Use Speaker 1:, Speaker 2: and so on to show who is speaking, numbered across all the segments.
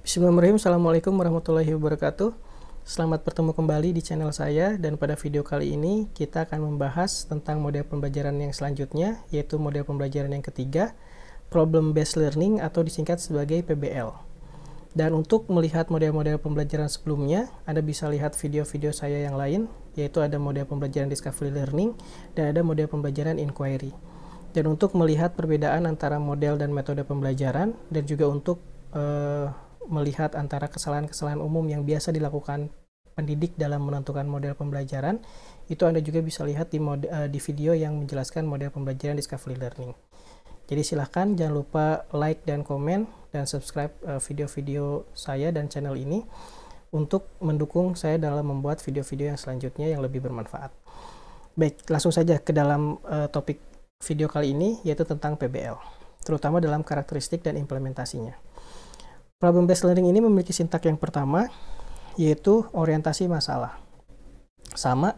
Speaker 1: Bismillahirrahmanirrahim. Assalamualaikum warahmatullahi wabarakatuh. Selamat bertemu kembali di channel saya, dan pada video kali ini kita akan membahas tentang model pembelajaran yang selanjutnya, yaitu model pembelajaran yang ketiga, Problem Based Learning atau disingkat sebagai PBL. Dan untuk melihat model-model pembelajaran sebelumnya, Anda bisa lihat video-video saya yang lain, yaitu ada model pembelajaran Discovery Learning dan ada model pembelajaran Inquiry. Dan untuk melihat perbedaan antara model dan metode pembelajaran, dan juga untuk melihat antara kesalahan-kesalahan umum yang biasa dilakukan pendidik dalam menentukan model pembelajaran, itu Anda juga bisa lihat di video yang menjelaskan model pembelajaran Discovery Learning. Jadi silahkan jangan lupa like dan komen dan subscribe video-video saya dan channel ini untuk mendukung saya dalam membuat video-video yang selanjutnya yang lebih bermanfaat. Baik, langsung saja ke dalam topik video kali ini, yaitu tentang PBL, terutama dalam karakteristik dan implementasinya. Problem Based Learning ini memiliki sintak yang pertama, yaitu orientasi masalah. Sama,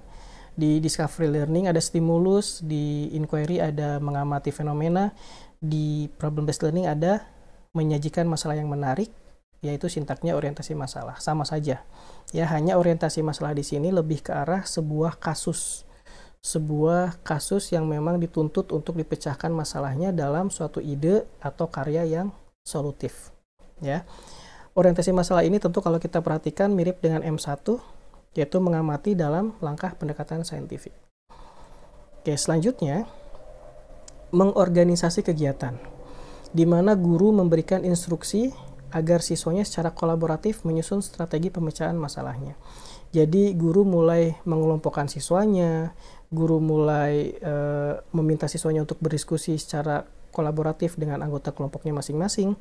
Speaker 1: di Discovery Learning ada stimulus, di Inquiry ada mengamati fenomena, di Problem Based Learning ada menyajikan masalah yang menarik, yaitu sintaknya orientasi masalah. Sama saja, ya, hanya orientasi masalah di sini lebih ke arah sebuah kasus yang memang dituntut untuk dipecahkan masalahnya dalam suatu ide atau karya yang solutif. Ya, orientasi masalah ini tentu kalau kita perhatikan mirip dengan M1, yaitu mengamati dalam langkah pendekatan saintifik. Oke, selanjutnya mengorganisasi kegiatan, di mana guru memberikan instruksi agar siswanya secara kolaboratif menyusun strategi pemecahan masalahnya. Jadi guru mulai mengelompokkan siswanya, guru mulai meminta siswanya untuk berdiskusi secara kolaboratif dengan anggota kelompoknya masing-masing,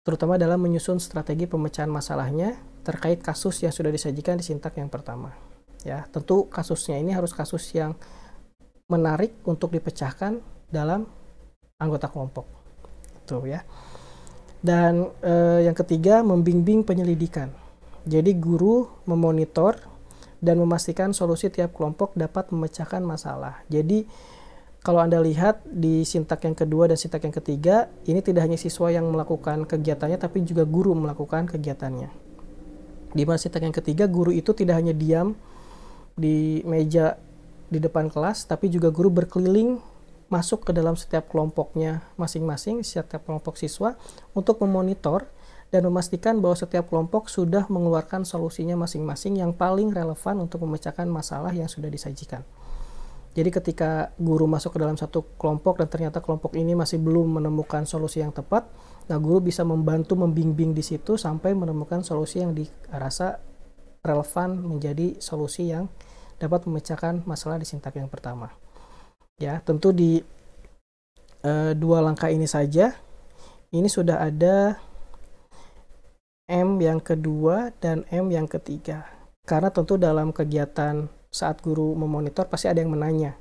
Speaker 1: terutama dalam menyusun strategi pemecahan masalahnya terkait kasus yang sudah disajikan di sintak yang pertama. Ya, tentu kasusnya ini harus kasus yang menarik untuk dipecahkan dalam anggota kelompok. Itu ya. Dan yang ketiga, membimbing penyelidikan. Jadi guru memonitor dan memastikan solusi tiap kelompok dapat memecahkan masalah. Jadi kalau Anda lihat di sintak yang kedua dan sintak yang ketiga, ini tidak hanya siswa yang melakukan kegiatannya, tapi juga guru melakukan kegiatannya. Di mana sintak yang ketiga, guru itu tidak hanya diam di meja di depan kelas, tapi juga guru berkeliling masuk ke dalam setiap kelompoknya masing-masing, setiap kelompok siswa, untuk memonitor dan memastikan bahwa setiap kelompok sudah mengeluarkan solusinya masing-masing yang paling relevan untuk memecahkan masalah yang sudah disajikan. Jadi ketika guru masuk ke dalam satu kelompok dan ternyata kelompok ini masih belum menemukan solusi yang tepat, nah guru bisa membantu membimbing di situ sampai menemukan solusi yang dirasa relevan menjadi solusi yang dapat memecahkan masalah di sintak yang pertama. Ya, tentu di dua langkah ini saja, ini sudah ada M yang kedua dan M yang ketiga. Karena tentu dalam kegiatan saat guru memonitor pasti ada yang menanya,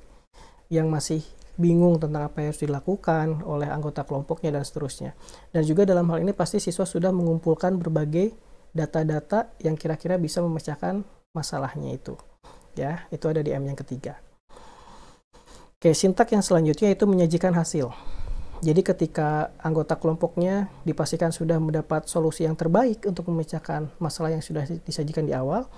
Speaker 1: yang masih bingung tentang apa yang harus dilakukan oleh anggota kelompoknya dan seterusnya. Dan juga dalam hal ini pasti siswa sudah mengumpulkan berbagai data-data yang kira-kira bisa memecahkan masalahnya itu. Ya, itu ada di M yang ketiga. Oke, sintak yang selanjutnya itu menyajikan hasil. Jadi ketika anggota kelompoknya dipastikan sudah mendapat solusi yang terbaik untuk memecahkan masalah yang sudah disajikan di awal,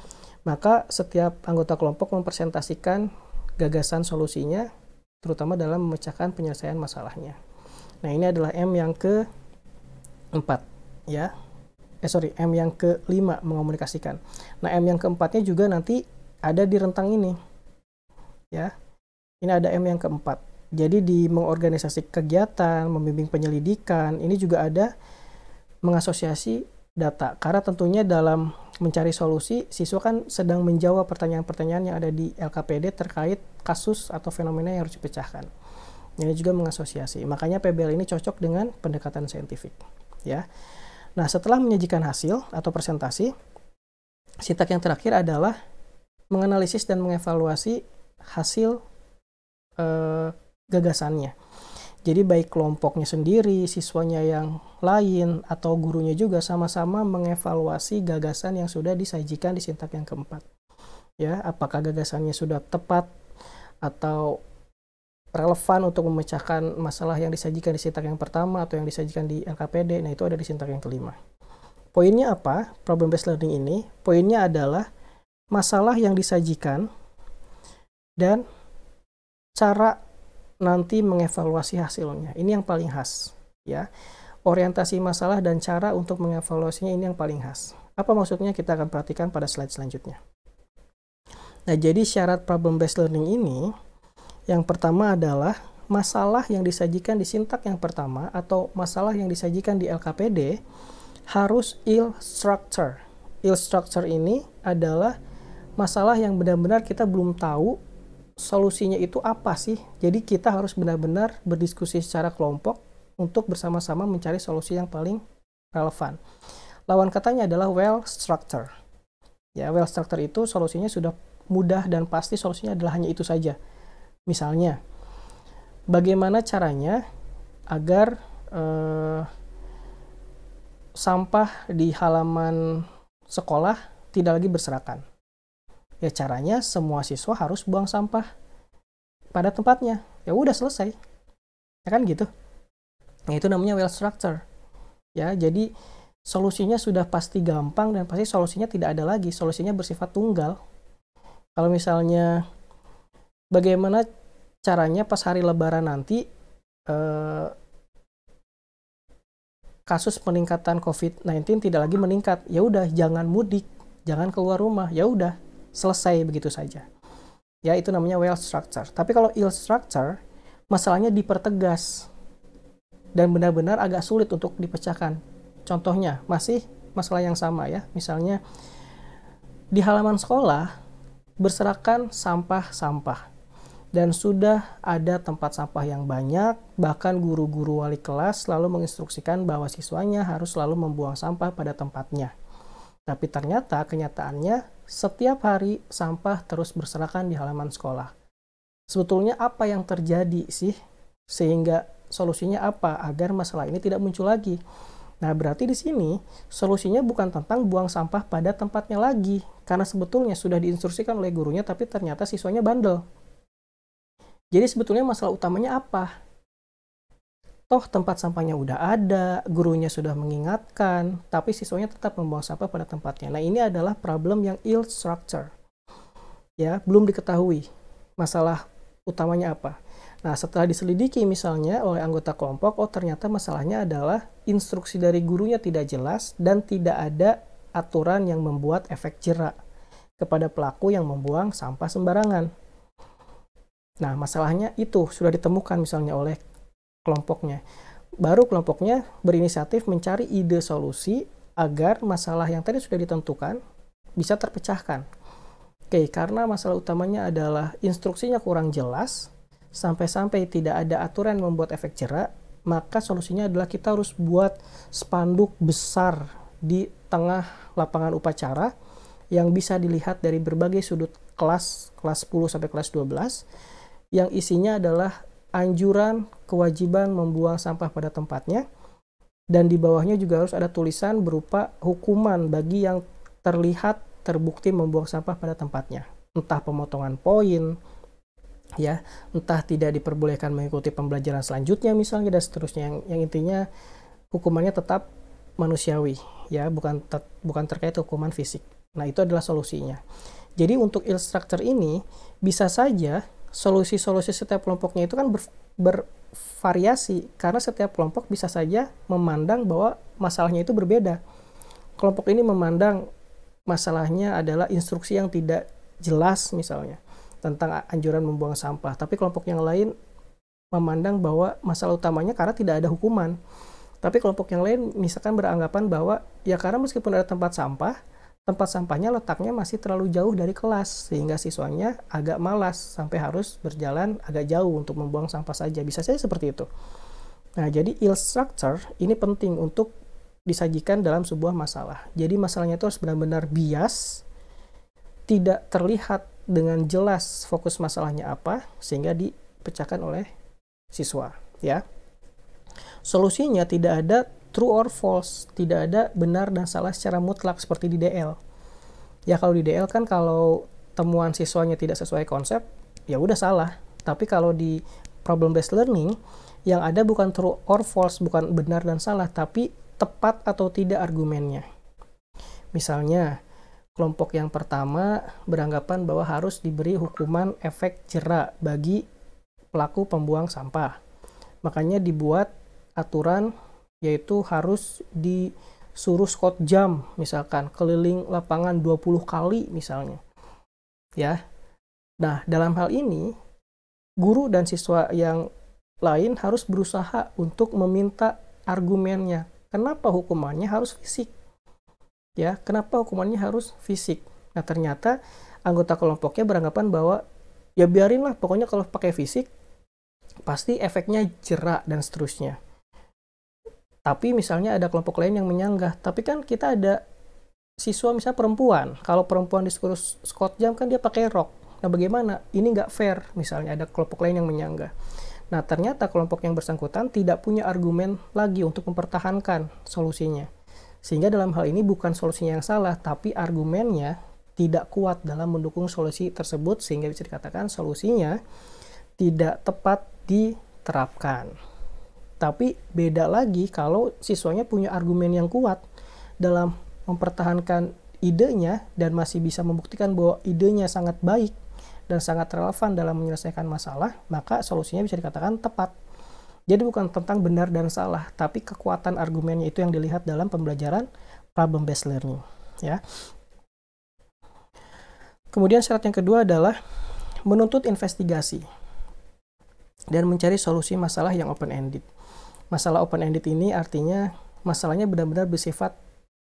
Speaker 1: maka setiap anggota kelompok mempresentasikan gagasan solusinya, terutama dalam memecahkan penyelesaian masalahnya. Nah, ini adalah M yang keempat, ya. M yang kelima, mengomunikasikan. Nah, M yang keempatnya juga nanti ada di rentang ini, ya. Ini ada M yang keempat. Jadi di mengorganisasi kegiatan, membimbing penyelidikan, ini juga ada mengasosiasi data. Karena tentunya dalam mencari solusi, siswa kan sedang menjawab pertanyaan-pertanyaan yang ada di LKPD terkait kasus atau fenomena yang harus dipecahkan. Ini juga mengasosiasi. Makanya PBL ini cocok dengan pendekatan saintifik. Ya. Nah, setelah menyajikan hasil atau presentasi, sintak yang terakhir adalah menganalisis dan mengevaluasi hasil gagasannya. Jadi baik kelompoknya sendiri, siswanya yang lain, atau gurunya juga sama-sama mengevaluasi gagasan yang sudah disajikan di sintak yang keempat. Ya, apakah gagasannya sudah tepat atau relevan untuk memecahkan masalah yang disajikan di sintak yang pertama atau yang disajikan di LKPD. Nah, itu ada di sintak yang kelima. Poinnya apa? Problem based learning ini, poinnya adalah masalah yang disajikan dan cara nanti mengevaluasi hasilnya. Ini yang paling khas, ya. Orientasi masalah dan cara untuk mengevaluasinya ini yang paling khas. Apa maksudnya? Kita akan perhatikan pada slide selanjutnya. Nah, jadi syarat problem based learning ini yang pertama adalah masalah yang disajikan di sintak yang pertama atau masalah yang disajikan di LKPD harus ill structure. Ill structure ini adalah masalah yang benar-benar kita belum tahu solusinya itu apa sih. Jadi kita harus benar-benar berdiskusi secara kelompok untuk bersama-sama mencari solusi yang paling relevan. Lawan katanya adalah well structure. Ya, well structure itu solusinya sudah mudah dan pasti solusinya adalah hanya itu saja. Misalnya, bagaimana caranya agar sampah di halaman sekolah tidak lagi berserakan? Ya caranya semua siswa harus buang sampah pada tempatnya. Ya udah selesai. Ya kan gitu. Nah, itu namanya well structure. Ya, jadi solusinya sudah pasti gampang dan pasti solusinya tidak ada lagi. Solusinya bersifat tunggal. Kalau misalnya bagaimana caranya pas hari Lebaran nanti kasus peningkatan COVID-19 tidak lagi meningkat. Ya udah, jangan mudik, jangan keluar rumah. Ya udah, selesai begitu saja. Ya, itu namanya well structure. Tapi kalau ill structure, masalahnya dipertegas dan benar-benar agak sulit untuk dipecahkan. Contohnya, masih masalah yang sama ya. Misalnya di halaman sekolah berserakan sampah-sampah. Dan sudah ada tempat sampah yang banyak, bahkan guru-guru wali kelas selalu menginstruksikan bahwa siswanya harus selalu membuang sampah pada tempatnya. Tapi ternyata kenyataannya setiap hari sampah terus berserakan di halaman sekolah. Sebetulnya apa yang terjadi sih? Sehingga solusinya apa agar masalah ini tidak muncul lagi? Nah, berarti di sini solusinya bukan tentang buang sampah pada tempatnya lagi. Karena sebetulnya sudah diinstruksikan oleh gurunya tapi ternyata siswanya bandel. Jadi sebetulnya masalah utamanya apa? Toh tempat sampahnya udah ada, gurunya sudah mengingatkan, tapi siswanya tetap membuang sampah pada tempatnya. Nah, ini adalah problem yang ill structure. Ya, belum diketahui masalah utamanya apa. Nah, setelah diselidiki misalnya oleh anggota kelompok, oh ternyata masalahnya adalah instruksi dari gurunya tidak jelas dan tidak ada aturan yang membuat efek jera kepada pelaku yang membuang sampah sembarangan. Nah, masalahnya itu sudah ditemukan misalnya oleh kelompoknya. Baru kelompoknya berinisiatif mencari ide solusi agar masalah yang tadi sudah ditentukan bisa terpecahkan. Oke, karena masalah utamanya adalah instruksinya kurang jelas, sampai-sampai tidak ada aturan yang membuat efek jera, maka solusinya adalah kita harus buat spanduk besar di tengah lapangan upacara yang bisa dilihat dari berbagai sudut kelas 10 sampai kelas 12, yang isinya adalah anjuran kewajiban membuang sampah pada tempatnya, dan di bawahnya juga harus ada tulisan berupa hukuman bagi yang terlihat terbukti membuang sampah pada tempatnya. Entah pemotongan poin, ya, entah tidak diperbolehkan mengikuti pembelajaran selanjutnya misalnya, dan seterusnya. Yang intinya hukumannya tetap manusiawi, ya, bukan terkait hukuman fisik. Nah, itu adalah solusinya. Jadi untuk ill structure ini bisa saja solusi-solusi setiap kelompoknya itu kan bervariasi, karena setiap kelompok bisa saja memandang bahwa masalahnya itu berbeda. Kelompok ini memandang masalahnya adalah instruksi yang tidak jelas misalnya tentang anjuran membuang sampah, tapi kelompok yang lain memandang bahwa masalah utamanya karena tidak ada hukuman. Tapi kelompok yang lain misalkan beranggapan bahwa ya karena meskipun ada tempat sampahnya letaknya masih terlalu jauh dari kelas, sehingga siswanya agak malas sampai harus berjalan agak jauh untuk membuang sampah saja. Bisa saja seperti itu. Nah, jadi ill structure ini penting untuk disajikan dalam sebuah masalah. Jadi masalahnya itu harus benar-benar bias, tidak terlihat dengan jelas fokus masalahnya apa, sehingga dipecahkan oleh siswa. Ya, solusinya tidak ada true or false, tidak ada benar dan salah secara mutlak seperti di DL. Ya, kalau di DL kan kalau temuan siswanya tidak sesuai konsep, ya udah salah. Tapi kalau di problem based learning, yang ada bukan true or false, bukan benar dan salah, tapi tepat atau tidak argumennya. Misalnya, kelompok yang pertama beranggapan bahwa harus diberi hukuman efek jera bagi pelaku pembuang sampah. Makanya dibuat aturan yaitu harus disuruh squat jam, misalkan keliling lapangan 20 kali misalnya. Ya. Nah, dalam hal ini guru dan siswa yang lain harus berusaha untuk meminta argumennya. Kenapa hukumannya harus fisik? Ya, kenapa hukumannya harus fisik? Nah, ternyata anggota kelompoknya beranggapan bahwa ya biarinlah, pokoknya kalau pakai fisik pasti efeknya jera dan seterusnya. Tapi misalnya ada kelompok lain yang menyanggah, tapi kan kita ada siswa misalnya perempuan, kalau perempuan disuruh squat jam kan dia pakai rok. Nah, bagaimana? Ini nggak fair, misalnya ada kelompok lain yang menyanggah. Nah, ternyata kelompok yang bersangkutan tidak punya argumen lagi untuk mempertahankan solusinya. Sehingga dalam hal ini bukan solusinya yang salah, tapi argumennya tidak kuat dalam mendukung solusi tersebut, sehingga bisa dikatakan solusinya tidak tepat diterapkan. Tapi beda lagi kalau siswanya punya argumen yang kuat dalam mempertahankan idenya dan masih bisa membuktikan bahwa idenya sangat baik dan sangat relevan dalam menyelesaikan masalah, maka solusinya bisa dikatakan tepat. Jadi bukan tentang benar dan salah, tapi kekuatan argumennya itu yang dilihat dalam pembelajaran problem based learning. Ya. Kemudian syarat yang kedua adalah menuntut investigasi dan mencari solusi masalah yang open-ended. Masalah open-ended ini artinya masalahnya benar-benar bersifat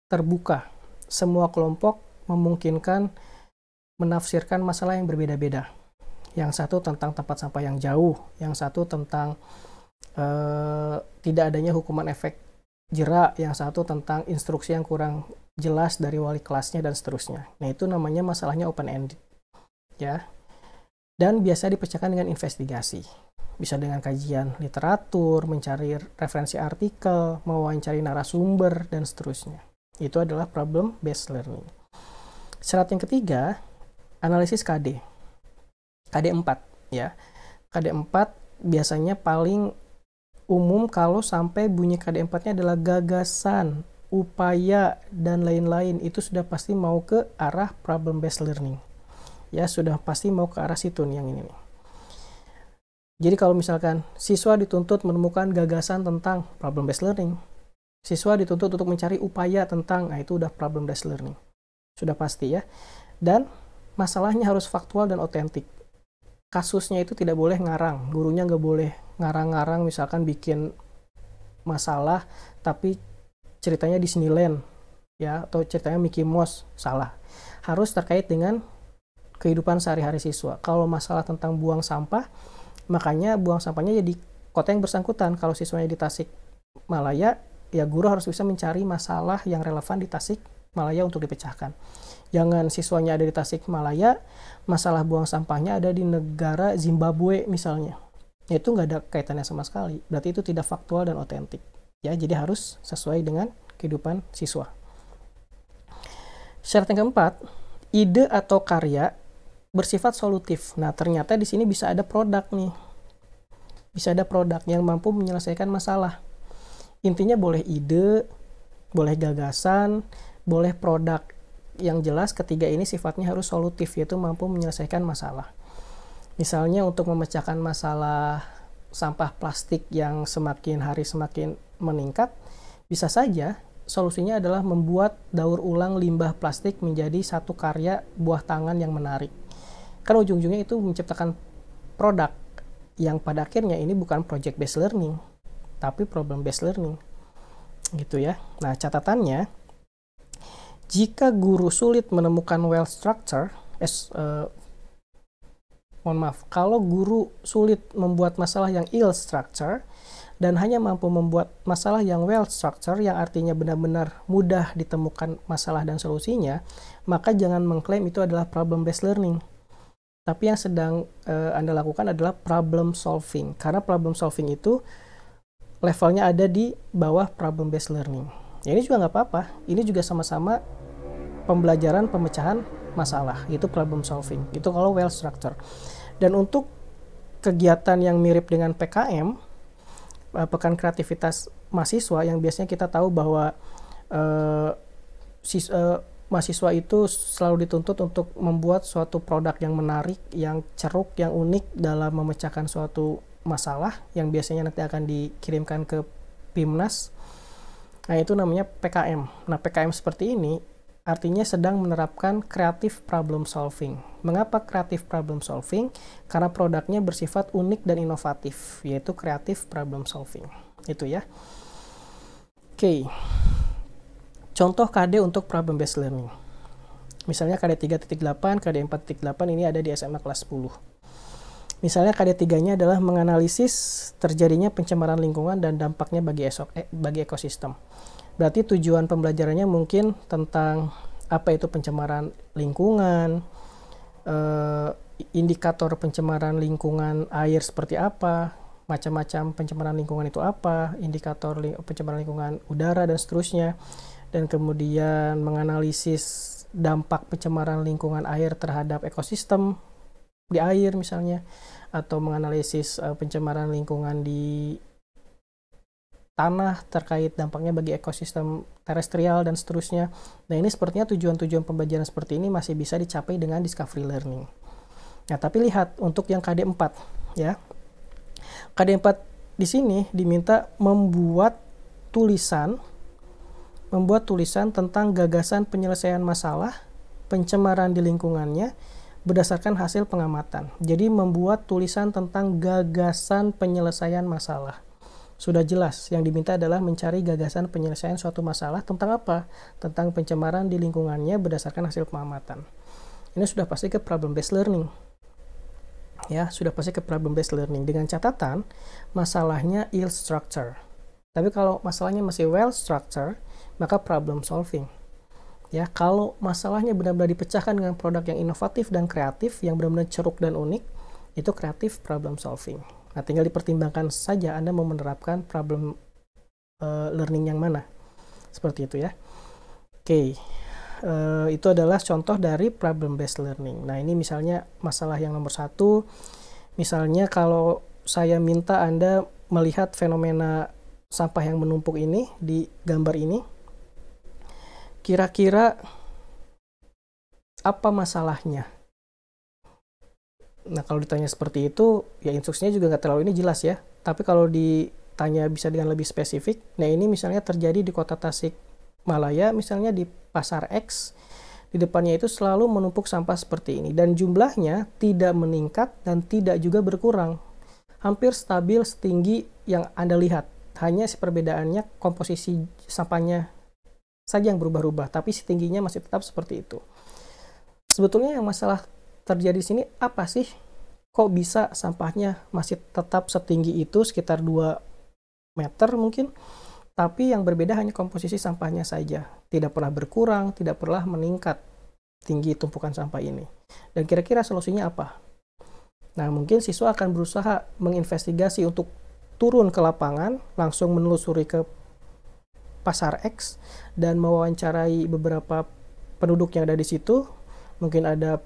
Speaker 1: terbuka. Semua kelompok memungkinkan menafsirkan masalah yang berbeda-beda. Yang satu tentang tempat sampah yang jauh, yang satu tentang tidak adanya hukuman efek jera, yang satu tentang instruksi yang kurang jelas dari wali kelasnya dan seterusnya. Nah, itu namanya masalahnya open-ended. Ya. Dan biasa dipecahkan dengan investigasi. Bisa dengan kajian literatur, mencari referensi artikel, mewawancari narasumber, dan seterusnya. Itu adalah problem based learning. Syarat yang ketiga, analisis KD. KD 4, ya. KD 4 biasanya paling umum kalau sampai bunyi KD 4-nya adalah gagasan, upaya, dan lain-lain. Itu sudah pasti mau ke arah problem based learning. Ya, sudah pasti mau ke arah situ nih yang ini nih. Jadi kalau misalkan siswa dituntut menemukan gagasan tentang problem based learning, siswa dituntut untuk mencari upaya tentang, nah itu udah problem based learning. Sudah pasti ya. Dan masalahnya harus faktual dan otentik. Kasusnya itu tidak boleh ngarang, gurunya nggak boleh ngarang-ngarang, misalkan bikin masalah tapi ceritanya Disneyland ya, atau ceritanya Mickey Mouse, salah. Harus terkait dengan kehidupan sehari-hari siswa. Kalau masalah tentang buang sampah, makanya buang sampahnya jadi kota yang bersangkutan. Kalau siswanya di Tasikmalaya, ya guru harus bisa mencari masalah yang relevan di Tasikmalaya untuk dipecahkan. Jangan siswanya ada di Tasikmalaya, masalah buang sampahnya ada di negara Zimbabwe misalnya. Ya, itu nggak ada kaitannya sama sekali. Berarti itu tidak faktual dan otentik. Ya, jadi harus sesuai dengan kehidupan siswa. Syarat yang keempat, ide atau karya bersifat solutif. Nah, ternyata di sini bisa ada produk nih. Bisa ada produk yang mampu menyelesaikan masalah. Intinya boleh ide, boleh gagasan, boleh produk. Yang jelas ketiga ini sifatnya harus solutif, yaitu mampu menyelesaikan masalah. Misalnya untuk memecahkan masalah sampah plastik yang semakin hari semakin meningkat, bisa saja solusinya adalah membuat daur ulang limbah plastik menjadi satu karya buah tangan yang menarik. Kan ujung-ujungnya itu menciptakan produk yang pada akhirnya ini bukan project based learning, tapi problem based learning. Gitu ya. Nah, catatannya, jika guru sulit menemukan well structure, kalau guru sulit membuat masalah yang ill structure dan hanya mampu membuat masalah yang well structure, yang artinya benar-benar mudah ditemukan masalah dan solusinya, maka jangan mengklaim itu adalah problem based learning. Tapi yang sedang Anda lakukan adalah problem solving, karena problem solving itu levelnya ada di bawah problem based learning. Ya, ini juga nggak apa-apa, ini juga sama-sama pembelajaran pemecahan masalah, itu problem solving, itu kalau well structure. Dan untuk kegiatan yang mirip dengan PKM, pekan kreativitas mahasiswa, yang biasanya kita tahu bahwa mahasiswa itu selalu dituntut untuk membuat suatu produk yang menarik, yang ceruk, yang unik dalam memecahkan suatu masalah yang biasanya nanti akan dikirimkan ke PIMNAS. Nah, itu namanya PKM. Nah, PKM seperti ini artinya sedang menerapkan creative problem solving. Mengapa creative problem solving? Karena produknya bersifat unik dan inovatif, yaitu creative problem solving. Itu ya. Oke. Contoh KD untuk problem based learning. Misalnya KD 3.8, KD 4.8 ini ada di SMA kelas 10. Misalnya KD 3-nya adalah menganalisis terjadinya pencemaran lingkungan dan dampaknya bagi ekosistem. Berarti tujuan pembelajarannya mungkin tentang apa itu pencemaran lingkungan, indikator pencemaran lingkungan air seperti apa, macam-macam pencemaran lingkungan itu apa, indikator pencemaran lingkungan udara dan seterusnya, dan kemudian menganalisis dampak pencemaran lingkungan air terhadap ekosistem di air misalnya, atau menganalisis pencemaran lingkungan di tanah terkait dampaknya bagi ekosistem terestrial dan seterusnya. Nah, ini sepertinya tujuan-tujuan pembelajaran seperti ini masih bisa dicapai dengan discovery learning. Nah, tapi lihat untuk yang KD 4 ya. KD 4 di sini diminta membuat tulisan tentang gagasan penyelesaian masalah pencemaran di lingkungannya berdasarkan hasil pengamatan. Jadi membuat tulisan tentang gagasan penyelesaian masalah. Sudah jelas, yang diminta adalah mencari gagasan penyelesaian suatu masalah tentang apa? Tentang pencemaran di lingkungannya berdasarkan hasil pengamatan. Ini sudah pasti ke problem based learning. Ya, sudah pasti ke problem based learning dengan catatan masalahnya ill structure. Tapi kalau masalahnya masih well structure, maka problem solving. Ya, kalau masalahnya benar-benar dipecahkan dengan produk yang inovatif dan kreatif, yang benar-benar ceruk dan unik, itu creative problem solving. Nah, tinggal dipertimbangkan saja Anda mau menerapkan problem learning yang mana. Seperti itu ya. Oke, itu adalah contoh dari problem based learning. Nah, ini misalnya masalah yang nomor 1. Misalnya kalau saya minta Anda melihat fenomena sampah yang menumpuk ini di gambar ini, kira-kira apa masalahnya? Nah, kalau ditanya seperti itu, ya instruksinya juga nggak terlalu ini jelas ya. Tapi kalau ditanya bisa dengan lebih spesifik, nah ini misalnya terjadi di kota Tasikmalaya, misalnya di Pasar X, di depannya itu selalu menumpuk sampah seperti ini. Dan jumlahnya tidak meningkat dan tidak juga berkurang. Hampir stabil setinggi yang Anda lihat. Hanya perbedaannya komposisi sampahnya saja yang berubah-ubah, tapi tingginya masih tetap seperti itu. Sebetulnya yang masalah terjadi di sini apa sih? Kok bisa sampahnya masih tetap setinggi itu, sekitar 2 meter mungkin, tapi yang berbeda hanya komposisi sampahnya saja. Tidak pernah berkurang, tidak pernah meningkat tinggi tumpukan sampah ini. Dan kira-kira solusinya apa? Nah, mungkin siswa akan berusaha menginvestigasi untuk turun ke lapangan, langsung menelusuri ke Pasar X dan mewawancarai beberapa penduduk yang ada di situ. Mungkin ada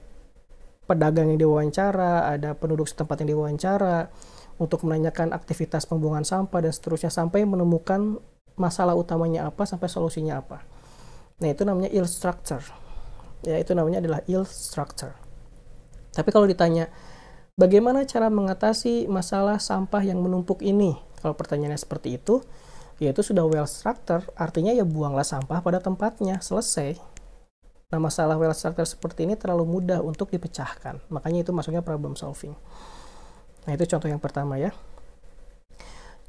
Speaker 1: pedagang yang diwawancara, ada penduduk setempat yang diwawancara untuk menanyakan aktivitas pembuangan sampah dan seterusnya sampai menemukan masalah utamanya apa, sampai solusinya apa. Nah, itu namanya ill structure. Ya, itu namanya adalah ill structure. Tapi kalau ditanya bagaimana cara mengatasi masalah sampah yang menumpuk ini? Kalau pertanyaannya seperti itu, yaitu sudah well structured, artinya ya buanglah sampah pada tempatnya, selesai. Nah, masalah well structured seperti ini terlalu mudah untuk dipecahkan, makanya itu masuknya problem solving. Nah, itu contoh yang pertama ya.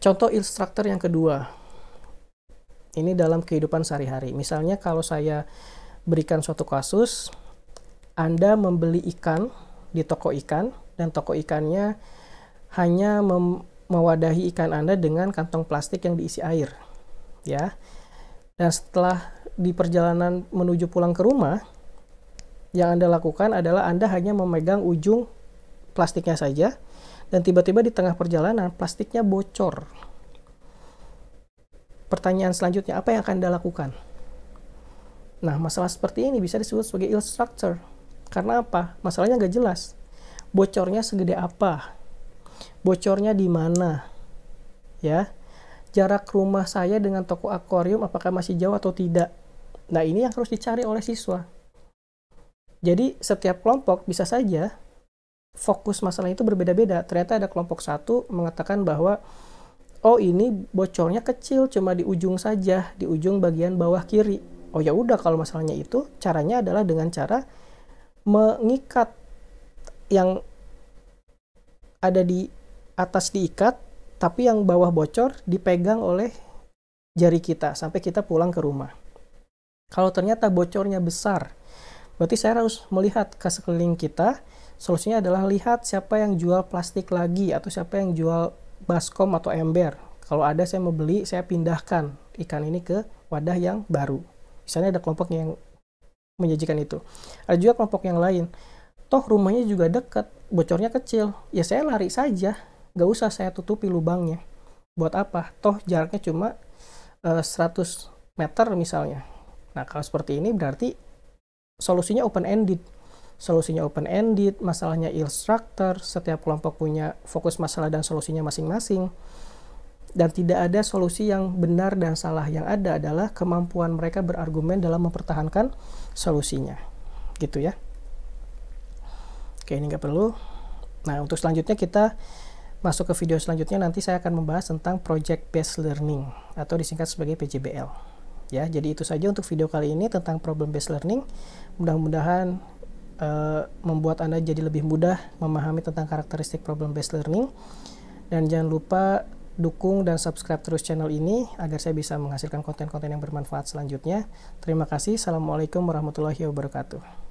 Speaker 1: Contoh ill structured yang kedua, ini dalam kehidupan sehari-hari. Misalnya kalau saya berikan suatu kasus, Anda membeli ikan di toko ikan, dan toko ikannya hanya mewadahi ikan Anda dengan kantong plastik yang diisi air, ya. Dan setelah di perjalanan menuju pulang ke rumah, yang Anda lakukan adalah Anda hanya memegang ujung plastiknya saja, dan tiba-tiba di tengah perjalanan plastiknya bocor. Pertanyaan selanjutnya, apa yang akan Anda lakukan? Nah, masalah seperti ini bisa disebut sebagai ill structure. Karena apa? Masalahnya nggak jelas. Bocornya segede apa? Bocornya di mana? Ya, jarak rumah saya dengan toko akuarium apakah masih jauh atau tidak? Nah, ini yang harus dicari oleh siswa. Jadi setiap kelompok bisa saja fokus masalah itu berbeda-beda. Ternyata ada kelompok satu mengatakan bahwa oh, ini bocornya kecil, cuma di ujung saja, di ujung bagian bawah kiri. Oh ya udah, kalau masalahnya itu caranya adalah dengan cara mengikat yang ada di atas diikat, tapi yang bawah bocor dipegang oleh jari kita sampai kita pulang ke rumah. Kalau ternyata bocornya besar, berarti saya harus melihat ke sekeliling kita. Solusinya adalah lihat siapa yang jual plastik lagi atau siapa yang jual baskom atau ember. Kalau ada saya mau beli, saya pindahkan ikan ini ke wadah yang baru. Misalnya ada kelompok yang menyajikan itu. Ada juga kelompok yang lain. Toh rumahnya juga dekat, bocornya kecil. Ya saya lari saja, gak usah saya tutupi lubangnya. Buat apa? Toh jaraknya cuma 100 meter misalnya. Nah, kalau seperti ini berarti solusinya open-ended. Solusinya open-ended, masalahnya instructor, setiap kelompok punya fokus masalah dan solusinya masing-masing. Dan tidak ada solusi yang benar dan salah. Yang ada adalah kemampuan mereka berargumen dalam mempertahankan solusinya. Gitu ya. Oke, ini nggak perlu. Nah, untuk selanjutnya kita masuk ke video selanjutnya. Nanti saya akan membahas tentang Project Based Learning atau disingkat sebagai PJBL. Ya, jadi itu saja untuk video kali ini tentang Problem Based Learning. Mudah-mudahan membuat Anda jadi lebih mudah memahami tentang karakteristik Problem Based Learning. Dan jangan lupa dukung dan subscribe terus channel ini agar saya bisa menghasilkan konten-konten yang bermanfaat selanjutnya. Terima kasih. Assalamualaikum warahmatullahi wabarakatuh.